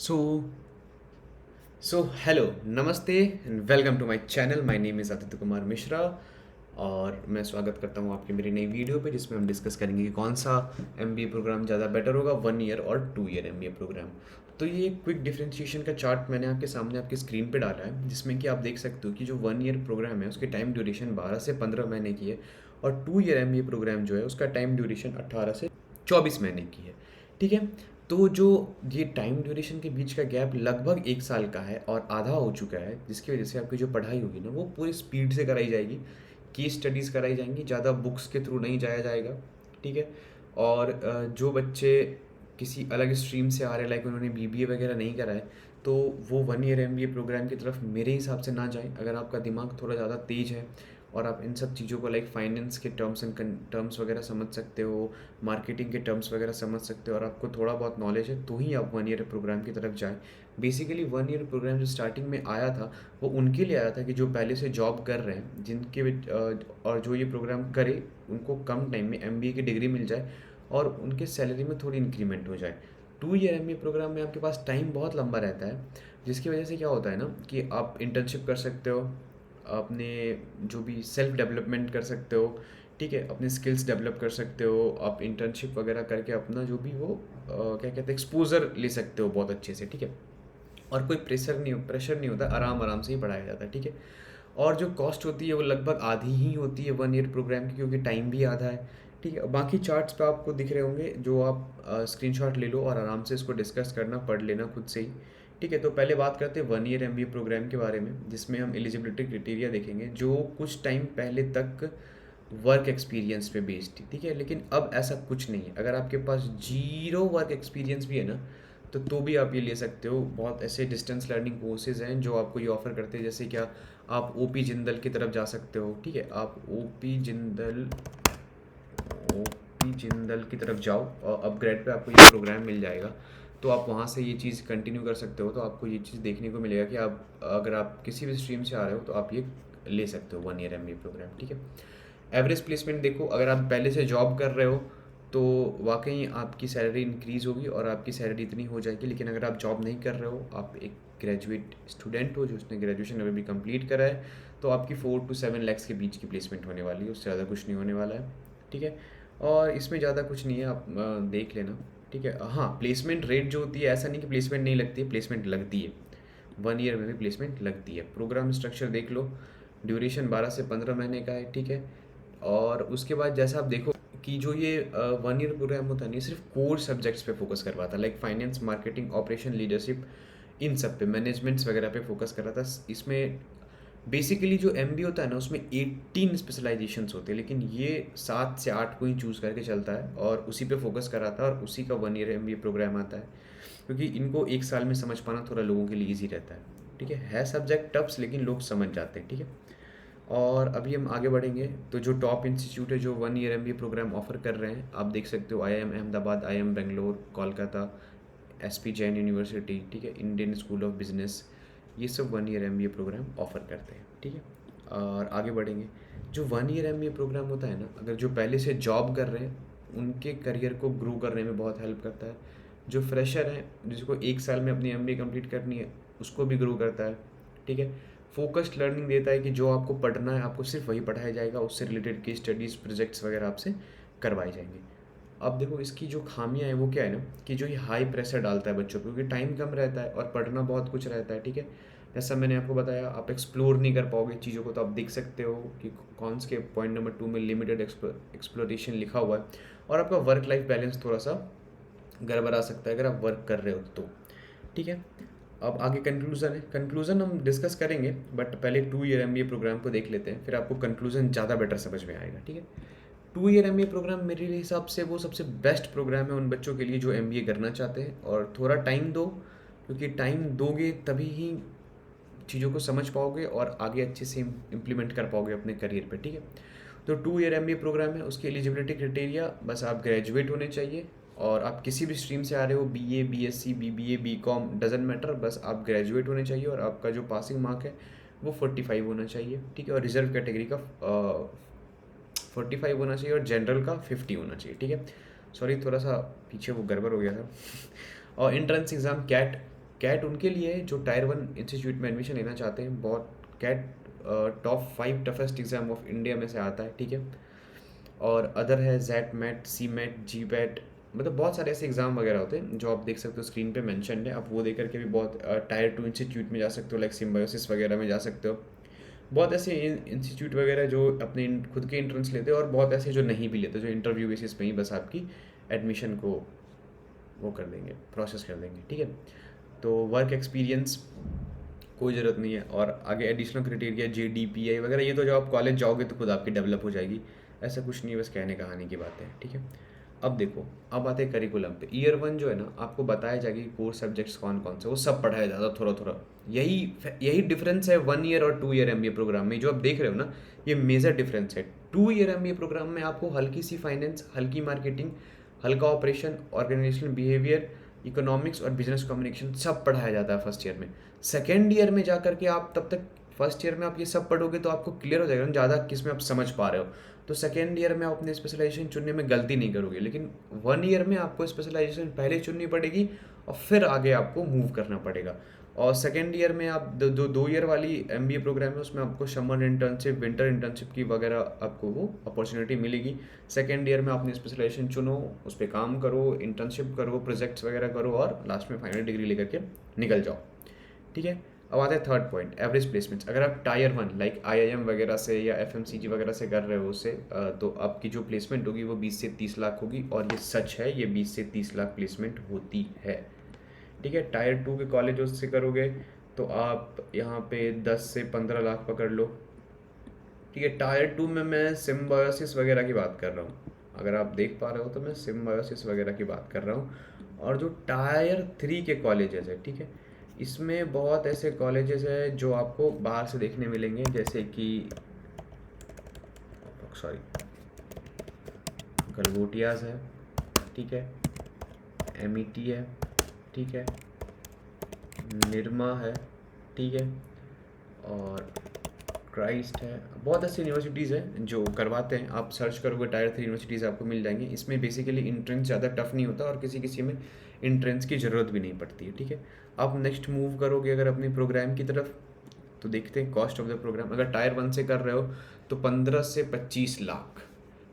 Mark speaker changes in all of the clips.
Speaker 1: So hello, namaste and welcome to my channel. My name is Aditya Kumar Mishra और मैं स्वागत करता हूँ आपकी मेरी नई वीडियो पे, जिसमें हम डिस्कस करेंगे कि कौन सा एमबीए प्रोग्राम ज़्यादा बेटर होगा, 1 ईयर और 2 ईयर एमबीए प्रोग्राम। तो ये क्विक डिफरेंशिएशन का चार्ट मैंने आपके सामने आपकी स्क्रीन पे डाला है, जिसमें कि आप देख सकते हो कि जो 1 ईयर प्रोग्राम है उसकी टाइम ड्यूरेशन 12 से 15 महीने की है, और 2 ईयर एमबीए प्रोग्राम जो है उसका टाइम ड्यूरेशन 18 से 24 महीने की है। ठीक है। तो जो ये टाइम ड्यूरेशन के बीच का गैप लगभग 1 साल का है और आधा हो चुका है, जिसकी वजह से आपकी जो पढ़ाई होगी ना वो पूरी स्पीड से कराई जाएगी। केस स्टडीज़ कराई जाएंगी, ज़्यादा बुक्स के थ्रू नहीं जाया जाएगा। ठीक है। और जो बच्चे किसी अलग स्ट्रीम से आ रहे हैं, लाइक उन्होंने बीबीए वगैरह नहीं करा है, तो वो 1 ईयर एमबीए प्रोग्राम की तरफ मेरे हिसाब से ना जाएं। अगर आपका दिमाग थोड़ा ज़्यादा तेज है और आप इन सब चीज़ों को लाइक फाइनेंस के टर्म्स वगैरह समझ सकते हो, मार्केटिंग के टर्म्स वगैरह समझ सकते हो, और आपको थोड़ा बहुत नॉलेज है, तो ही आप 1 ईयर प्रोग्राम की तरफ जाएं। बेसिकली 1 ईयर प्रोग्राम जो स्टार्टिंग में आया था वो उनके लिए आया था कि जो पहले से जॉब कर रहे हैं, और जो ये प्रोग्राम करे उनको कम टाइम में एमबीए की डिग्री मिल जाए और उनके सैलरी में थोड़ी इंक्रीमेंट हो जाए। 2 ईयर एमबीए प्रोग्राम में आपके पास टाइम बहुत लंबा रहता है, जिसकी वजह से क्या होता है ना कि आप इंटर्नशिप कर सकते हो, अपने जो भी सेल्फ डेवलपमेंट कर सकते हो। ठीक है, अपने स्किल्स डेवलप कर सकते हो, आप इंटर्नशिप वगैरह करके अपना जो भी वो क्या कहते हैं एक्सपोजर ले सकते हो बहुत अच्छे से। ठीक है। और कोई प्रेशर नहीं होता, आराम आराम से ही पढ़ाया जाता है। ठीक है। और जो कॉस्ट होती है वो लगभग आधी ही होती है 1 ईयर प्रोग्राम की, क्योंकि टाइम भी आधा है। ठीक है। बाकी चार्ट्स पे आपको दिख रहे होंगे, जो आप स्क्रीनशॉट ले लो और आराम से इसको डिस्कस करना, पढ़ लेना खुद से ही। ठीक है। तो पहले बात करते हैं 1 ईयर एमबीए प्रोग्राम के बारे में, जिसमें हम एलिजिबिलिटी क्राइटेरिया देखेंगे, जो कुछ टाइम पहले तक वर्क एक्सपीरियंस पे बेस्ड थी। ठीक है। लेकिन अब ऐसा कुछ नहीं है। अगर आपके पास जीरो वर्क एक्सपीरियंस भी है ना, तो भी आप ये ले सकते हो। बहुत ऐसे डिस्टेंस लर्निंग कोर्सेज हैं जो आपको ये ऑफ़र करते हैं, जैसे क्या आप ओपी जिंदल की तरफ जा सकते हो। ठीक है। आप ओपी जिंदल की तरफ जाओ और अपग्रेड पे आपको ये प्रोग्राम मिल जाएगा, तो आप वहाँ से ये चीज़ कंटिन्यू कर सकते हो। तो आपको ये चीज़ देखने को मिलेगा कि आप अगर आप किसी भी स्ट्रीम से आ रहे हो तो आप ये ले सकते हो 1 ईयर एमबीए प्रोग्राम। ठीक है। एवरेज प्लेसमेंट देखो, अगर आप पहले से जॉब कर रहे हो तो वाकई आपकी सैलरी इंक्रीज़ होगी और आपकी सैलरी इतनी हो जाएगी। लेकिन अगर आप जॉब नहीं कर रहे हो, आप एक ग्रेजुएट स्टूडेंट हो जो उसने ग्रेजुएशन अभी भी कंप्लीट करा है, तो आपकी 4 to 7 लाख के बीच की प्लेसमेंट होने वाली है, उससे ज़्यादा कुछ नहीं होने वाला है। ठीक है। और इसमें ज़्यादा कुछ नहीं है, आप देख लेना। ठीक है। हाँ, प्लेसमेंट रेट जो होती है, ऐसा नहीं कि प्लेसमेंट नहीं लगती है, प्लेसमेंट लगती है। 1 ईयर में भी प्लेसमेंट लगती है। प्रोग्राम स्ट्रक्चर देख लो, ड्यूरेशन 12 से 15 महीने का है। ठीक है। और उसके बाद जैसा आप देखो कि जो ये 1 ईयर प्रोग्राम होता है नहीं, सिर्फ कोर सब्जेक्ट्स पे फोकस करवाता है, like finance, marketing, operation, leadership, इन सब पे, मैनेजमेंट्स वगैरह पे फोकस कर रहा था। इसमें बेसिकली जो एमबीए होता है ना उसमें 18 स्पेशलाइजेशंस होते हैं, लेकिन ये 7 से 8 को ही चूज़ करके चलता है और उसी पे फोकस कराता है, और उसी का 1 ईयर एमबीए प्रोग्राम आता है, क्योंकि इनको 1 साल में समझ पाना थोड़ा लोगों के लिए ईजी रहता है। ठीक है सब्जेक्ट टफ्स, लेकिन लोग समझ जाते हैं। ठीक है। और अभी हम आगे बढ़ेंगे, तो जो टॉप इंस्टीट्यूट है जो 1 ईयर एमबीए प्रोग्राम ऑफर कर रहे हैं, आप देख सकते हो, IIM Ahmedabad, IIM Bangalore, Kolkata, SP Jain university. ठीक है। इंडियन स्कूल ऑफ बिजनेस, ये सब 1 ईयर एमबीए प्रोग्राम ऑफर करते हैं। ठीक है। और आगे बढ़ेंगे, जो 1 ईयर एमबीए प्रोग्राम होता है ना, अगर जो पहले से जॉब कर रहे हैं उनके करियर को ग्रो करने में बहुत हेल्प करता है। जो फ्रेशर हैं, जिसको 1 साल में अपनी एमबीए कंप्लीट करनी है, उसको भी ग्रो करता है। ठीक है। फोकस्ड लर्निंग देता है कि जो आपको पढ़ना है आपको सिर्फ वही पढ़ाया जाएगा, उससे रिलेटेड केस स्टडीज़, प्रोजेक्ट्स वगैरह आपसे करवाए जाएंगे। अब देखो इसकी जो खामियां हैं वो क्या है ना, कि जो ये हाई प्रेशर डालता है बच्चों पे, क्योंकि टाइम कम रहता है और पढ़ना बहुत कुछ रहता है। ठीक है। जैसा मैंने आपको बताया, आप एक्सप्लोर नहीं कर पाओगे चीज़ों को, तो आप देख सकते हो कि कॉन्स के पॉइंट नंबर 2 में लिमिटेड एक्सप्लोरेशन लिखा हुआ है, और आपका वर्क लाइफ बैलेंस थोड़ा सा गड़बड़ा सकता है अगर आप वर्क कर रहे हो तो। ठीक है। अब आगे कंक्लूज़न है, कंक्लूज़न हम डिस्कस करेंगे, बट पहले 2 ईयर एमबीए प्रोग्राम को देख लेते हैं, फिर आपको कंक्लूज़न ज़्यादा बेटर समझ में आएगा। ठीक है। 2 ईयर एमबीए प्रोग्राम मेरे हिसाब से वो सबसे बेस्ट प्रोग्राम है उन बच्चों के लिए जो एमबीए करना चाहते हैं, और थोड़ा टाइम दो, क्योंकि टाइम दोगे तभी ही चीज़ों को समझ पाओगे और आगे अच्छे से इम्प्लीमेंट कर पाओगे अपने करियर पे। ठीक है। तो 2 ईयर एमबीए प्रोग्राम है, उसकी एलिजिबिलिटी क्राइटेरिया, बस आप ग्रेजुएट होने चाहिए, और आप किसी भी स्ट्रीम से आ रहे हो, BA, BSc, BBA, BCom, doesn't matter, बस आप ग्रेजुएट होने चाहिए, और आपका जो पासिंग मार्क है वो 45 होना चाहिए। ठीक है। और रिजर्व कैटेगरी का 45 होना चाहिए, और जनरल का 50 होना चाहिए। ठीक है। सॉरी, थोड़ा सा पीछे वो गड़बड़ हो गया था। और एंट्रेंस एग्ज़ाम कैट कैट उनके लिए है जो टायर 1 इंस्टीट्यूट में एडमिशन लेना चाहते हैं। बहुत CAT top 5 toughest exam of India में से आता है, ठीक है। और अदर है JMET, CMAT, GPAT, मतलब बहुत सारे ऐसे एग्ज़ाम वगैरह होते हैं जो आप देख सकते हो स्क्रीन पे मेंशन है। आप वो देख करके भी बहुत टायर 2 इंस्टीट्यूट में जा सकते हो, लाइक सिम्बायोसिस वगैरह में जा सकते हो। बहुत ऐसे इंस्टीट्यूट वगैरह जो अपने खुद के एंट्रेंस लेते हैं, और बहुत ऐसे जो नहीं भी लेते, जो इंटरव्यू बेसिस पे ही बस आपकी एडमिशन को वो कर देंगे, प्रोसेस कर देंगे, ठीक है। तो वर्क एक्सपीरियंस कोई ज़रूरत नहीं है। और आगे एडिशनल क्राइटेरिया JDPI वगैरह, ये तो जब आप कॉलेज जाओगे तो खुद आपकी डेवलप हो जाएगी, ऐसा कुछ नहीं है, बस कहने कहानी की बात है, ठीक है। अब देखो, अब आते हैं करिकुलम पे। ईयर 1 जो है ना, आपको बताया जाएगा कि कोर सब्जेक्ट्स कौन कौन से, वो सब पढ़ाया जाता है थोड़ा थोड़ा। यही यही डिफरेंस है 1 ईयर और 2 ईयर MBA प्रोग्राम में, जो आप देख रहे हो ना, ये मेजर डिफरेंस है। 2 ईयर MBA प्रोग्राम में आपको हल्की सी फाइनेंस, हल्की मार्केटिंग, हल्का ऑपरेशन, ऑर्गेनाइजेशनल बिहेवियर, इकोनॉमिक्स और बिजनेस कम्युनिकेशन सब पढ़ाया जाता है फर्स्ट ईयर में। सेकेंड ईयर में जाकर के आप तब तक, फर्स्ट ईयर में आप ये सब पढ़ोगे तो आपको क्लियर हो जाएगा ना ज़्यादा किस में आप समझ पा रहे हो। तो सेकेंड ईयर में आप अपने स्पेशलाइजेशन चुनने में गलती नहीं करोगे, लेकिन 1 ईयर में आपको स्पेशलाइजेशन पहले चुननी पड़ेगी और फिर आगे आपको मूव करना पड़ेगा। और सेकेंड ईयर में आप जो 2 ईयर वाली MBA प्रोग्राम है, उसमें आपको समर इंटर्नशिप, विंटर इंटर्नशिप की वगैरह आपको वो अपॉर्चुनिटी मिलेगी। सेकेंड ईयर में अपनी स्पेशलाइजेशन चुनो, उस पर काम करो, इंटर्नशिप करो, प्रोजेक्ट्स वगैरह करो, और लास्ट में फाइनल डिग्री लेकर के निकल जाओ, ठीक है। अब आता है थर्ड पॉइंट, एवरेज प्लेसमेंट्स। अगर आप टायर 1 लाइक IIM वगैरह से या FMCG वगैरह से कर रहे हो उससे, तो आपकी जो प्लेसमेंट होगी वो 20 से 30 लाख होगी, और ये सच है, ये 20 से 30 लाख प्लेसमेंट होती है, ठीक है। टायर 2 के कॉलेज से करोगे तो आप यहाँ पे 10 से 15 लाख पकड़ लो, ठीक है। टायर 2 में मैं सिम्बायोसिस वगैरह की बात कर रहा हूँ, अगर आप देख पा रहे हो तो मैं सिम्बायोसिस वगैरह की बात कर रहा हूँ। और जो टायर 3 के कॉलेजेस है, ठीक है, इसमें बहुत ऐसे कॉलेजेस है जो आपको बाहर से देखने मिलेंगे, जैसे कि सॉरी गलगोटियाज है, ठीक है, MET है, ठीक है, निरमा है, ठीक है, और क्राइस्ट है। बहुत ऐसी यूनिवर्सिटीज़ हैं जो करवाते हैं, आप सर्च करोगे टायर 3 यूनिवर्सिटीज़ आपको मिल जाएंगी। इसमें बेसिकली इंट्रेंस ज़्यादा टफ नहीं होता, और किसी किसी में इंट्रेंस की ज़रूरत भी नहीं पड़ती है, ठीक है। आप नेक्स्ट मूव करोगे अगर अपनी प्रोग्राम की तरफ, तो देखते हैं कॉस्ट ऑफ द प्रोग्राम। अगर टायर 1 से कर रहे हो तो 15 से 25 लाख,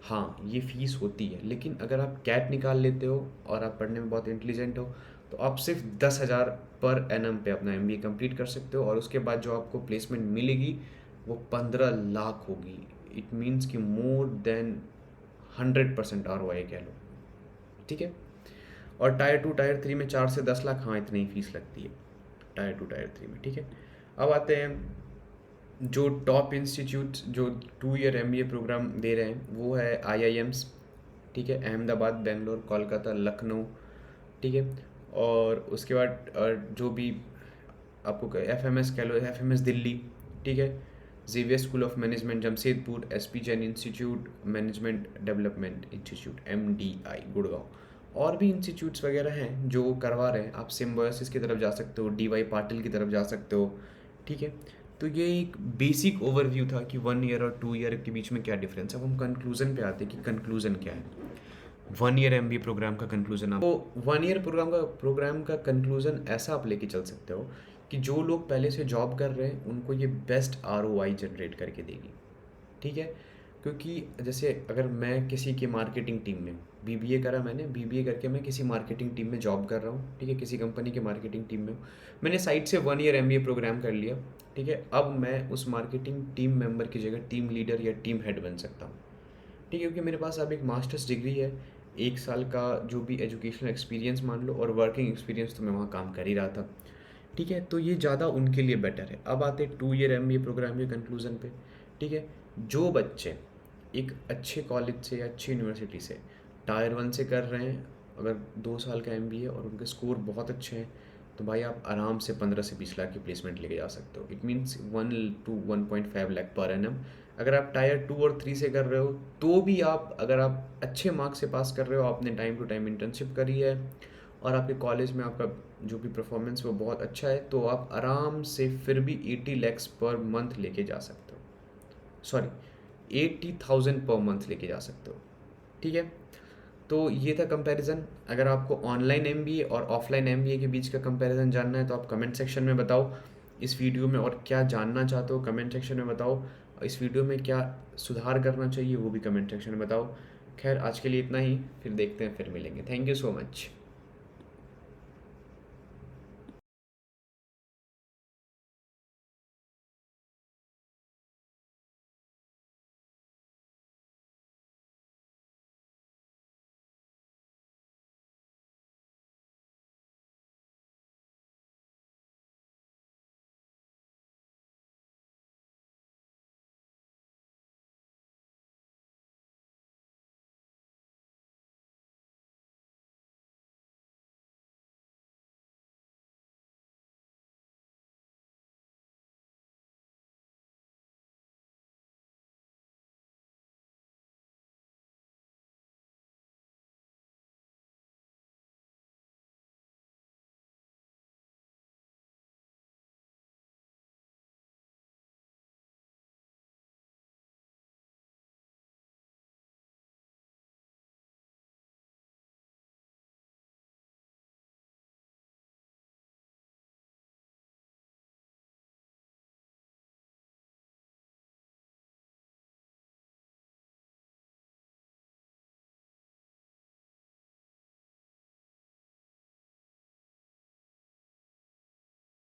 Speaker 1: हाँ ये फ़ीस होती है। लेकिन अगर आप कैट निकाल लेते हो और आप पढ़ने में बहुत इंटेलिजेंट हो, तो आप सिर्फ 10,000 पर एनम पे अपना MBA कंप्लीट कर सकते हो, और उसके बाद जो आपको प्लेसमेंट मिलेगी वो 15 लाख होगी। इट मीन्स कि मोर देन 100% ROI कह लो, ठीक है। और टायर 2 टायर 3 में 4 से 10 लाख, हाँ इतनी ही फीस लगती है टायर 2 टायर 3 में, ठीक है। अब आते हैं जो टॉप इंस्टीट्यूट जो 2 ईयर MBA प्रोग्राम दे रहे हैं, वो है IIMs, ठीक है, अहमदाबाद, बेंगलोर, कोलकाता, लखनऊ, ठीक है। और उसके बाद जो भी आपको FMS कह लो, FMS दिल्ली, ठीक है, Xavier school of management Jamshedpur, SP Jain institute, management development institute MDI Gurgaon, और भी इंस्टीट्यूट्स वगैरह हैं जो करवा रहे हैं। आप सिम्बायोसिस की तरफ जा सकते हो, DY पाटिल की तरफ जा सकते हो, ठीक है। तो ये एक बेसिक ओवरव्यू था कि 1 ईयर और 2 ईयर के बीच में क्या डिफरेंस है। अब हम कंक्लूजन पे आते हैं कि कंक्लूजन क्या है 1 ईयर MBA प्रोग्राम का कंक्लूजन। आप तो 1 ईयर प्रोग्राम का कंक्लूजन ऐसा आप लेके चल सकते हो कि जो लोग पहले से जॉब कर रहे हैं उनको ये बेस्ट ROI जनरेट करके देगी, ठीक है। क्योंकि जैसे अगर मैं किसी की मार्केटिंग टीम में, BBA करा मैंने, BBA करके मैं किसी मार्केटिंग टीम में जॉब कर रहा हूँ, ठीक है, किसी कंपनी के मार्केटिंग टीम में हूँ। मैंने साइड से 1 ईयर MBA प्रोग्राम कर लिया, ठीक है। अब मैं उस मार्केटिंग टीम मेंबर की जगह टीम लीडर या टीम हेड बन सकता हूँ, ठीक है। क्योंकि मेरे पास अब एक मास्टर्स डिग्री है, 1 साल का जो भी एजुकेशनल एक्सपीरियंस मान लो, और वर्किंग एक्सपीरियंस तो मैं वहाँ काम कर ही रहा था, ठीक है। तो ये ज़्यादा उनके लिए बेटर है। अब आते 2 ईयर MBA प्रोग्राम के कंक्लूजन पे, ठीक है। जो बच्चे एक अच्छे कॉलेज से या अच्छी यूनिवर्सिटी से टायर 1 से कर रहे हैं, अगर 2 साल का MBA और उनके स्कोर बहुत अच्छे हैं, तो भाई आप आराम से 15 से 20 लाख की प्लेसमेंट लेके जा सकते हो। It means 1 to 1.5 lakh per annum. अगर आप टायर 2 और 3 से कर रहे हो तो भी आप, अगर आप अच्छे मार्क्स से पास कर रहे हो, आपने टाइम टू टाइम इंटर्नशिप करी है, और आपके कॉलेज में आपका जो भी परफॉर्मेंस वो बहुत अच्छा है, तो आप आराम से फिर भी 80 lakhs पर मंथ लेके जा सकते हो, सॉरी 80,000 पर मंथ लेके जा सकते हो, ठीक है। तो ये था कंपैरिज़न। अगर आपको ऑनलाइन एमबीए और ऑफलाइन एमबीए के बीच का कंपैरिज़न जानना है तो आप कमेंट सेक्शन में बताओ इस वीडियो में, और क्या जानना चाहते हो कमेंट सेक्शन में बताओ। इस वीडियो में क्या सुधार करना चाहिए वो भी कमेंट सेक्शन में बताओ। खैर आज के लिए इतना ही, फिर देखते हैं, फिर मिलेंगे। Thank you so much.